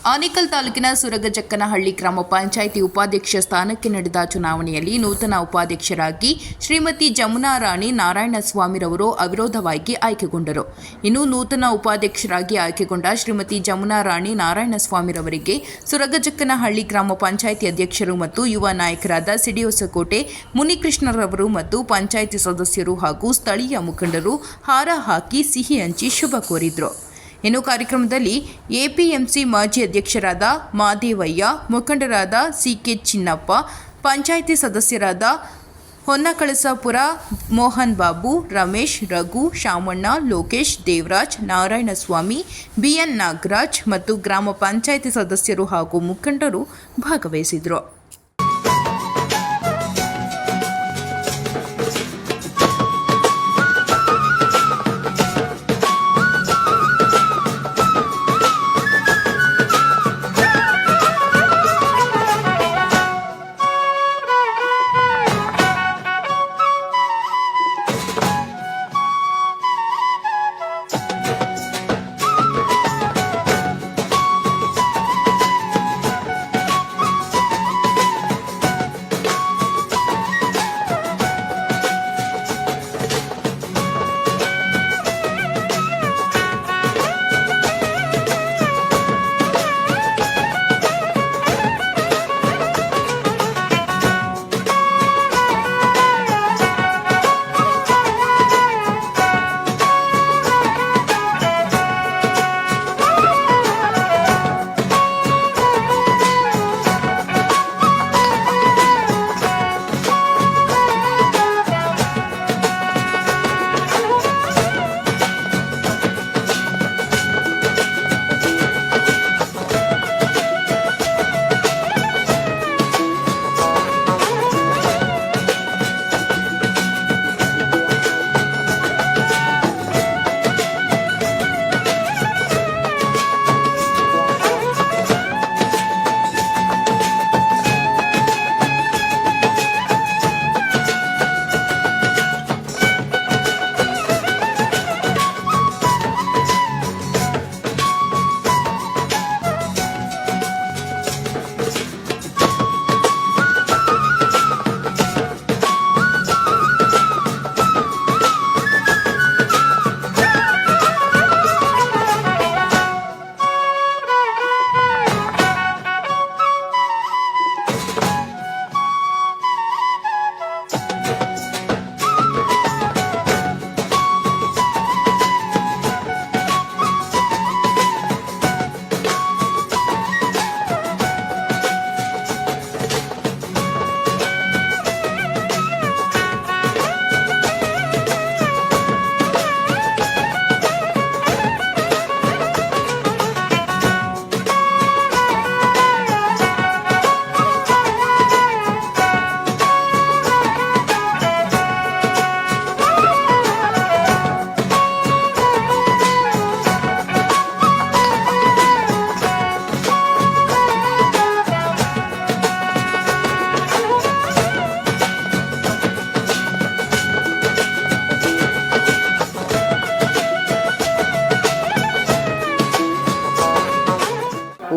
ಆನೇಕಲ್ ತಾಲೂಕಿನ ಸುರಗಜಕ್ಕನಹಳ್ಳಿ ಗ್ರಾಮ ಪಂಚಾಯಿತಿ ಉಪಾಧ್ಯಕ್ಷ ಸ್ಥಾನಕ್ಕೆ ನಡೆದ ಚುನಾವಣೆಯಲ್ಲಿ ನೂತನ ಉಪಾಧ್ಯಕ್ಷರಾಗಿ ಶ್ರೀಮತಿ ಜಮುನಾ ರಾಣಿ ನಾರಾಯಣಸ್ವಾಮಿರವರು ಅವಿರೋಧವಾಗಿ ಆಯ್ಕೆಗೊಂಡರು. ಇನ್ನು ನೂತನ ಉಪಾಧ್ಯಕ್ಷರಾಗಿ ಆಯ್ಕೆಗೊಂಡ ಶ್ರೀಮತಿ ಜಮುನಾ ರಾಣಿ ನಾರಾಯಣಸ್ವಾಮಿರವರಿಗೆ ಸುರಗಜಕ್ಕನಹಳ್ಳಿ ಗ್ರಾಮ ಪಂಚಾಯಿತಿ ಅಧ್ಯಕ್ಷರು ಮತ್ತು ಯುವ ನಾಯಕರಾದ ಸಿಡಿಹೊಸಕೋಟೆ ಮುನಿಕೃಷ್ಣರವರು ಮತ್ತು ಪಂಚಾಯಿತಿ ಸದಸ್ಯರು ಹಾಗೂ ಸ್ಥಳೀಯ ಮುಖಂಡರು ಹಾರ ಹಾಕಿ ಸಿಹಿ ಹಂಚಿ ಶುಭ ಕೋರಿದರು. ಇನ್ನು ಕಾರ್ಯಕ್ರಮದಲ್ಲಿ ಎಪಿಎಂಸಿ ಮಾಜಿ ಅಧ್ಯಕ್ಷರಾದ ಮಾದೇವಯ್ಯ, ಮುಖಂಡರಾದ ಸಿಕೆ ಚಿನ್ನಪ್ಪ, ಪಂಚಾಯಿತಿ ಸದಸ್ಯರಾದ ಹೊನ್ನಕಳಸಪುರ ಮೋಹನ್ ಬಾಬು, ರಮೇಶ್, ರಘು, ಶಾಮಣ್ಣ, ಲೋಕೇಶ್, ದೇವರಾಜ್, ನಾರಾಯಣಸ್ವಾಮಿ, ಬಿಎನ್ ನಾಗರಾಜ್ ಮತ್ತು ಗ್ರಾಮ ಪಂಚಾಯಿತಿ ಸದಸ್ಯರು ಹಾಗೂ ಮುಖಂಡರು ಭಾಗವಹಿಸಿದರು.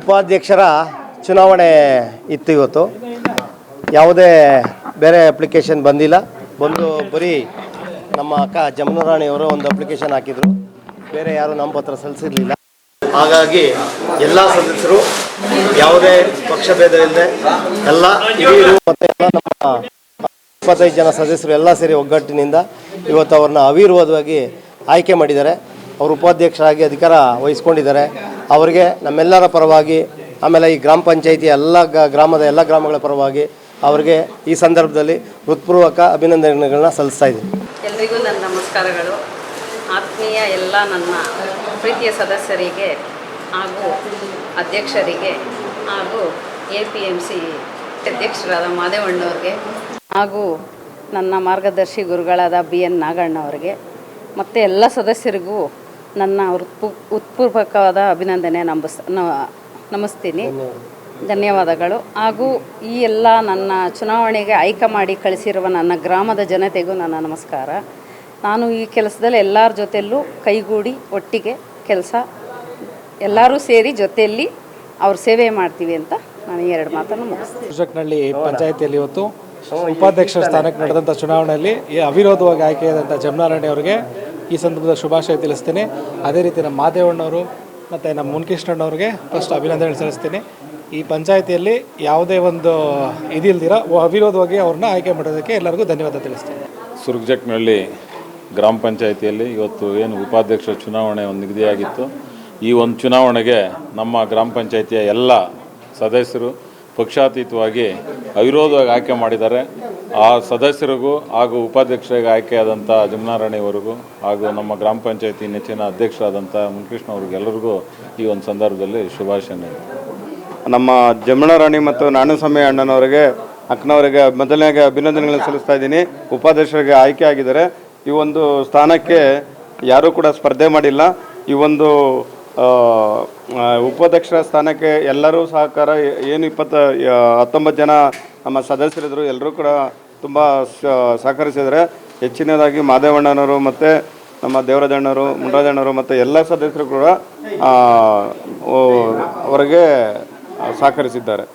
ಉಪಾಧ್ಯಕ್ಷರ ಚುನಾವಣೆ ಇತ್ತು. ಇವತ್ತು ಯಾವುದೇ ಬೇರೆ ಅಪ್ಲಿಕೇಶನ್ ಬಂದಿಲ್ಲ. ಬರೀ ನಮ್ಮ ಅಕ್ಕ ಜಮುನಾ ರಾಣಿಯವರು ಒಂದು ಅಪ್ಲಿಕೇಶನ್ ಹಾಕಿದರು, ಬೇರೆ ಯಾರು ನಾಮಪತ್ರ ಸಲ್ಲಿಸಿರಲಿಲ್ಲ. ಹಾಗಾಗಿ ಎಲ್ಲ ಸದಸ್ಯರು ಯಾವುದೇ ಪಕ್ಷಭೇದವಿಲ್ಲದೆ ಎಲ್ಲ ಹಿರಿಯರು ಮತ್ತು ಎಲ್ಲ ನಮ್ಮ 25 ಜನ ಸದಸ್ಯರು ಎಲ್ಲ ಸೇರಿ ಒಗ್ಗಟ್ಟಿನಿಂದ ಇವತ್ತು ಅವ್ರನ್ನ ಅವಿರೋಧವಾಗಿ ಆಯ್ಕೆ ಮಾಡಿದ್ದಾರೆ. ಅವರು ಉಪಾಧ್ಯಕ್ಷರಾಗಿ ಅಧಿಕಾರ ವಹಿಸ್ಕೊಂಡಿದ್ದಾರೆ. ಅವರಿಗೆ ನಮ್ಮೆಲ್ಲರ ಪರವಾಗಿ, ಆಮೇಲೆ ಈ ಗ್ರಾಮ ಪಂಚಾಯಿತಿ ಎಲ್ಲ ಗ್ರಾಮದ ಎಲ್ಲ ಗ್ರಾಮಗಳ ಪರವಾಗಿ ಅವರಿಗೆ ಈ ಸಂದರ್ಭದಲ್ಲಿ ಹೃತ್ಪೂರ್ವಕ ಅಭಿನಂದನೆಗಳನ್ನ ಸಲ್ಲಿಸ್ತಾ ಇದ್ದೀನಿ. ಎಲ್ರಿಗೂ ನನ್ನ ನಮಸ್ಕಾರಗಳು. ಆತ್ಮೀಯ ಎಲ್ಲ ನನ್ನ ಪ್ರೀತಿಯ ಸದಸ್ಯರಿಗೆ ಹಾಗೂ ಅಧ್ಯಕ್ಷರಿಗೆ ಹಾಗೂ APMC ಅಧ್ಯಕ್ಷರಾದ ಮಾದೇವಣ್ಣವ್ರಿಗೆ ಹಾಗೂ ನನ್ನ ಮಾರ್ಗದರ್ಶಿ ಗುರುಗಳಾದ BN ನಾಗಣ್ಣವ್ರಿಗೆ ಮತ್ತು ಎಲ್ಲ ಸದಸ್ಯರಿಗೂ ನನ್ನ ಹೃತ್ಪೂರ್ವಕವಾದ ಅಭಿನಂದನೆ ನಮಿಸ್ತೀನಿ. ಧನ್ಯವಾದಗಳು. ಹಾಗೂ ಈ ಎಲ್ಲ ನನ್ನ ಚುನಾವಣೆಗೆ ಆಯ್ಕೆ ಮಾಡಿ ಕಳಿಸಿರುವ ನನ್ನ ಗ್ರಾಮದ ಜನತೆಗೂ ನನ್ನ ನಮಸ್ಕಾರ. ನಾನು ಈ ಕೆಲಸದಲ್ಲಿ ಎಲ್ಲರ ಜೊತೆಯಲ್ಲೂ ಕೈಗೂಡಿ ಒಟ್ಟಿಗೆ ಕೆಲಸ ಎಲ್ಲರೂ ಸೇರಿ ಜೊತೆಯಲ್ಲಿ ಅವ್ರ ಸೇವೆ ಮಾಡ್ತೀವಿ ಅಂತ ನಾನು 2 ಮಾತನ್ನು ಮುಗಿಸ್ತೀನಿ. ಸುರಜಕನಹಳ್ಳಿ ಪಂಚಾಯಿತಿಯಲ್ಲಿ ಇವತ್ತು ಉಪಾಧ್ಯಕ್ಷ ಸ್ಥಾನಕ್ಕೆ ನಡೆದಂಥ ಚುನಾವಣೆಯಲ್ಲಿ ಅವಿರೋಧವಾಗಿ ಆಯ್ಕೆಯಾದಂಥ ಜಮನಾರಾಣಿ ಅವರಿಗೆ ಈ ಸಂದರ್ಭದ ಶುಭಾಶಯ ತಿಳಿಸ್ತೀನಿ. ಅದೇ ರೀತಿ ನಮ್ಮ ಮಾದೇವಣ್ಣವರು ಮತ್ತು ನಮ್ಮ ಮುನ್ಕೃಷ್ಣಣ್ಣವ್ರಿಗೆ ಫಸ್ಟ್ ಅಭಿನಂದನೆ ಸಲ್ಲಿಸ್ತೀನಿ. ಈ ಪಂಚಾಯಿತಿಯಲ್ಲಿ ಯಾವುದೇ ಒಂದು ಇದಿಲ್ದಿರ ಅವಿರೋಧವಾಗಿ ಅವ್ರನ್ನ ಆಯ್ಕೆ ಮಾಡೋದಕ್ಕೆ ಎಲ್ಲರಿಗೂ ಧನ್ಯವಾದ ತಿಳಿಸ್ತೀನಿ. ಸುರಜಕನಹಳ್ಳಿ ಗ್ರಾಮ ಪಂಚಾಯಿತಿಯಲ್ಲಿ ಇವತ್ತು ಏನು ಉಪಾಧ್ಯಕ್ಷ ಚುನಾವಣೆ ಒಂದು ನಿಗದಿಯಾಗಿತ್ತು. ಈ ಒಂದು ಚುನಾವಣೆಗೆ ನಮ್ಮ ಗ್ರಾಮ ಪಂಚಾಯಿತಿಯ ಎಲ್ಲ ಸದಸ್ಯರು ಪಕ್ಷಾತೀತವಾಗಿ ಅವಿರೋಧವಾಗಿ ಆಯ್ಕೆ ಮಾಡಿದ್ದಾರೆ. ಆ ಸದಸ್ಯರಿಗೂ ಹಾಗೂ ಉಪಾಧ್ಯಕ್ಷರಿಗೆ ಆಯ್ಕೆಯಾದಂಥ ಜಮನಾರಾಣಿಯವರಿಗೂ ಹಾಗೂ ನಮ್ಮ ಗ್ರಾಮ ಪಂಚಾಯಿತಿ ನೆಚ್ಚಿನ ಅಧ್ಯಕ್ಷರಾದಂಥ ಮುನ್ಕೃಷ್ಣ ಅವ್ರಿಗೆ ಎಲ್ಲರಿಗೂ ಈ ಒಂದು ಸಂದರ್ಭದಲ್ಲಿ ಶುಭಾಶಯ. ನಮ್ಮ ಜಮನಾರಾಣಿ ಮತ್ತು ನಾರಾಯಣಸ್ವಾಮಿ ಅಣ್ಣನವರಿಗೆ ಅಕ್ಕನವರಿಗೆ ಮೊದಲನೇಗೆ ಅಭಿನಂದನೆಗಳನ್ನು ಸಲ್ಲಿಸ್ತಾ ಇದ್ದೀನಿ. ಉಪಾಧ್ಯಕ್ಷರಿಗೆ ಆಯ್ಕೆ ಆಗಿದ್ದಾರೆ. ಈ ಒಂದು ಸ್ಥಾನಕ್ಕೆ ಯಾರೂ ಕೂಡ ಸ್ಪರ್ಧೆ ಮಾಡಿಲ್ಲ. ಈ ಒಂದು ಉಪಾಧ್ಯಕ್ಷರ ಸ್ಥಾನಕ್ಕೆ ಎಲ್ಲರೂ ಸಹಕಾರ ಏನು 19 ಜನ ನಮ್ಮ ಸದಸ್ಯರಿದ್ದರು, ಎಲ್ಲರೂ ಕೂಡ ತುಂಬ ಸಹಕರಿಸಿದ್ದಾರೆ. ಹೆಚ್ಚಿನದಾಗಿ ಮಾದೇವಣ್ಣನವರು ಮತ್ತು ನಮ್ಮ ದೇವರಾಜಣ್ಣವರು, ಮುನರಾಜಣ್ಣವರು ಮತ್ತು ಎಲ್ಲ ಸದಸ್ಯರು ಕೂಡ ಅವರಿಗೆ ಸಹಕರಿಸಿದ್ದಾರೆ.